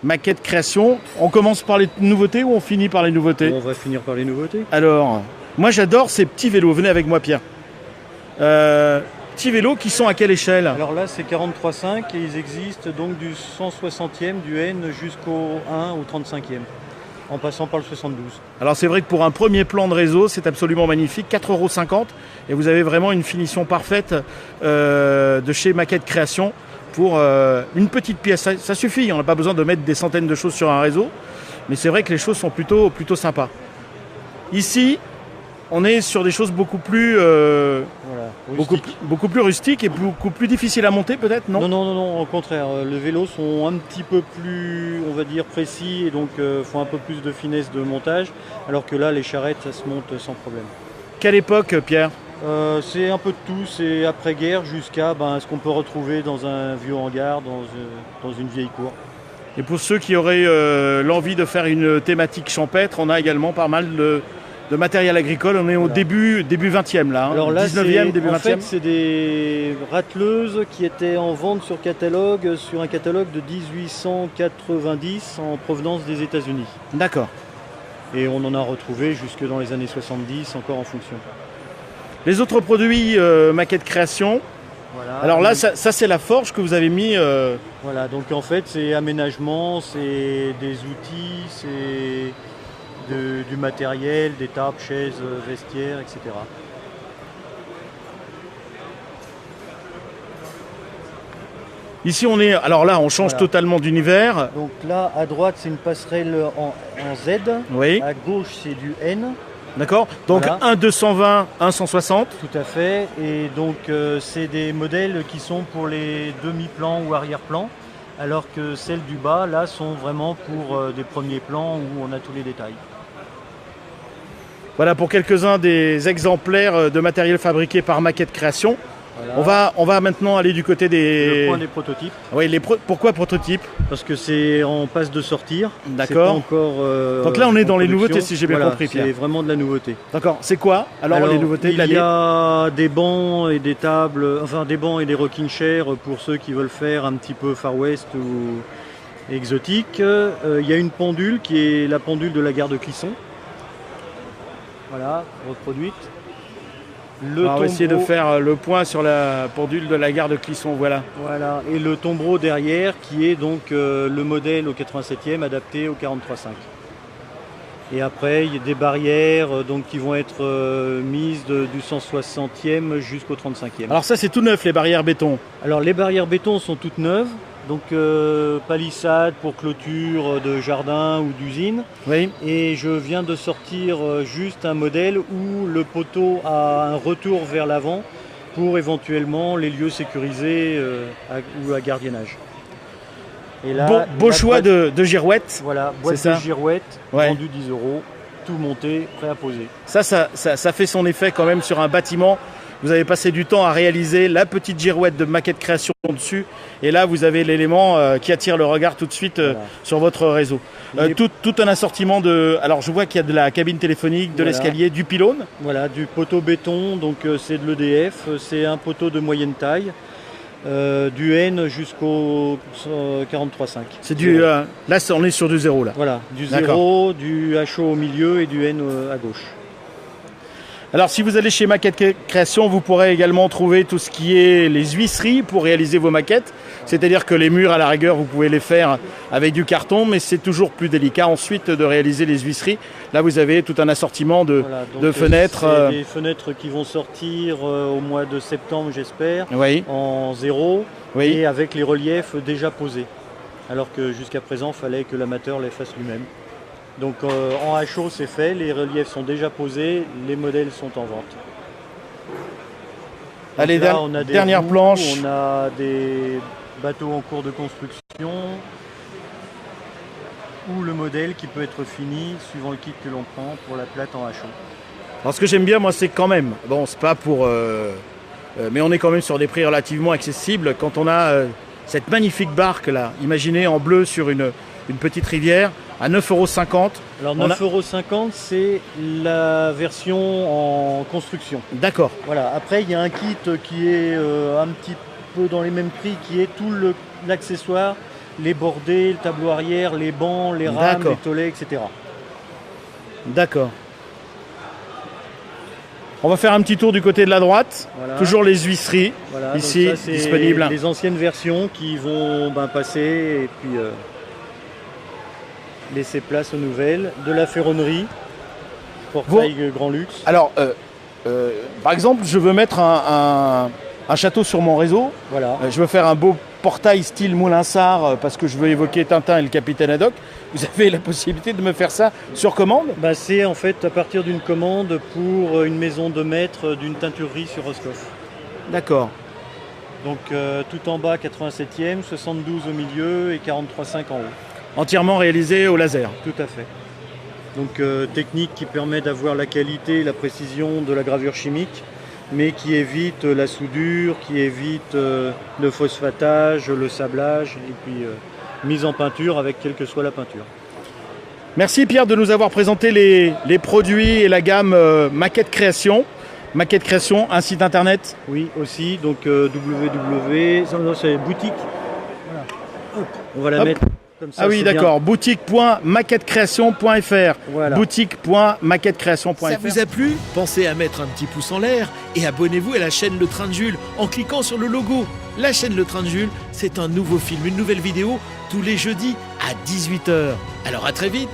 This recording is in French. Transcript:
Maquette création. On commence par les nouveautés ou on finit par les nouveautés? On va finir par les nouveautés. Alors, moi j'adore ces petits vélos. Venez avec moi, Pierre. Petits vélos qui sont à quelle échelle? Alors là, c'est 43,5 et ils existent donc du 160e, du N jusqu'au 1 au 35e, en passant par le 72. Alors c'est vrai que pour un premier plan de réseau, c'est absolument magnifique. 4,50 € et vous avez vraiment une finition parfaite de chez Maquette Création pour une petite pièce. Ça suffit, on n'a pas besoin de mettre des centaines de choses sur un réseau, mais c'est vrai que les choses sont plutôt sympas. Ici, on est sur des choses beaucoup plus, beaucoup plus rustiques et beaucoup plus difficiles à monter peut-être, non? Non, au contraire. Les vélos sont un petit peu plus, on va dire, précis et donc font un peu plus de finesse de montage, alors que là, les charrettes, ça se monte sans problème. Quelle époque, Pierre? C'est un peu de tout, c'est après-guerre jusqu'à ce qu'on peut retrouver dans un vieux hangar, dans une vieille cour. Et pour ceux qui auraient l'envie de faire une thématique champêtre, on a également pas mal de matériel agricole. On est au début 20e là, Alors là, 19e, début 20e. En fait, c'est des rateleuses qui étaient en vente sur un catalogue de 1890 en provenance des États-Unis. D'accord. Et on en a retrouvé jusque dans les années 70 encore en fonction. Les autres produits Maquette Création. Voilà. Alors là, ça c'est la forge que vous avez mis. Voilà, donc en fait, c'est aménagement, c'est des outils, c'est du matériel, des tables, chaises, vestiaires, etc. Ici, alors là, on change totalement d'univers. Donc là, à droite, c'est une passerelle en Z. Oui. À gauche, c'est du N. D'accord. Donc voilà. Un 220, un 160. Tout à fait. Et donc, c'est des modèles qui sont pour les demi-plans ou arrière-plans, alors que celles du bas, là, sont vraiment pour des premiers plans où on a tous les détails. Voilà pour quelques-uns des exemplaires de matériel fabriqué par Maquette Création. Voilà. On va maintenant aller du côté des... Le point des prototypes. Oui, pourquoi prototypes? Parce que c'est en passe de sortir. D'accord. Encore. Donc là, on est dans les nouveautés, si j'ai bien compris, Pierre. C'est vraiment de la nouveauté. D'accord. C'est quoi alors les nouveautés de l'année? Il y a des bancs et des tables, enfin des bancs et des rocking chairs pour ceux qui veulent faire un petit peu Far West ou exotique. Il y a une pendule qui est la pendule de la gare de Clisson. Voilà, reproduite. On va essayer de faire le point sur la pendule de la gare de Clisson, voilà. Voilà, et le tombereau derrière qui est donc le modèle au 87e adapté au 43,5. Et après, il y a des barrières qui vont être mises du 160e jusqu'au 35e. Alors ça, c'est tout neuf, les barrières béton? Alors les barrières béton sont toutes neuves. Donc palissade pour clôture de jardin ou d'usine. Oui. Et je viens de sortir juste un modèle où le poteau a un retour vers l'avant pour éventuellement les lieux sécurisés ou à gardiennage. Et là, beau choix de girouette. Voilà, boîte de girouette, vendu 10 €, tout monté, prêt à poser. Ça fait son effet quand même sur un bâtiment. Vous avez passé du temps à réaliser la petite girouette de Maquette Création dessus. Et là, vous avez l'élément qui attire le regard tout de suite sur votre réseau. Tout un assortiment de... Alors, je vois qu'il y a de la cabine téléphonique, de l'escalier, du pylône. Voilà, du poteau béton, donc c'est de l'EDF. C'est un poteau de moyenne taille, du N jusqu'au 43,5. C'est du... là, on est sur du 0, là. Voilà, du 0, du HO au milieu et du N à gauche. Alors si vous allez chez Maquette Création, vous pourrez également trouver tout ce qui est les huisseries pour réaliser vos maquettes. C'est-à-dire que les murs, à la rigueur, vous pouvez les faire avec du carton, mais c'est toujours plus délicat ensuite de réaliser les huisseries. Là, vous avez tout un assortiment de fenêtres. Des fenêtres qui vont sortir au mois de septembre, j'espère, oui. En 0, oui. Et avec les reliefs déjà posés. Alors que jusqu'à présent, il fallait que l'amateur les fasse lui-même. Donc en HO c'est fait, les reliefs sont déjà posés, les modèles sont en vente. Donc allez, là, on a des dernière roues, planche. On a des bateaux en cours de construction ou le modèle qui peut être fini suivant le kit que l'on prend pour la plate en HO. Alors ce que j'aime bien moi c'est quand même, bon c'est pas pour... mais on est quand même sur des prix relativement accessibles quand on a cette magnifique barque là, imaginez en bleu sur une petite rivière, à 9,50 €. Alors 9,50 €, c'est la version en construction. D'accord. Voilà. Après, il y a un kit qui est un petit peu dans les mêmes prix, qui est tout l'accessoire les bordées, le tableau arrière, les bancs, les rames, les tolets, etc. D'accord. On va faire un petit tour du côté de la droite. Voilà. Toujours les huisseries ici ça, disponibles. Les anciennes versions qui vont passer et puis laisser place aux nouvelles. De la ferronnerie, portail grand luxe. Alors, par exemple, je veux mettre un château sur mon réseau. Voilà. Je veux faire un beau portail style Moulinsart parce que je veux évoquer Tintin et le capitaine Haddock. Vous avez la possibilité de me faire ça sur commande? C'est en fait à partir d'une commande pour une maison de maître d'une teinturerie sur Roscoff. D'accord. Donc tout en bas 87e, 72 au milieu et 43,5 en haut. Entièrement réalisé au laser. Tout à fait. Donc technique qui permet d'avoir la qualité et la précision de la gravure chimique, mais qui évite la soudure, qui évite le phosphatage, le sablage et puis mise en peinture avec quelle que soit la peinture. Merci Pierre de nous avoir présenté les produits et la gamme Maquette Création. Maquette Création, un site internet? Oui, aussi, donc c'est boutique. Voilà. Hop, on va la mettre comme ça. Ah oui, d'accord, boutique.maquettecreation.fr. Voilà. Boutique.maquettecreation.fr. Ça vous a plu? Pensez à mettre un petit pouce en l'air et abonnez-vous à la chaîne Le Train de Jules en cliquant sur le logo. La chaîne Le Train de Jules, c'est un nouveau film, une nouvelle vidéo tous les jeudis à 18 h. Alors à très vite.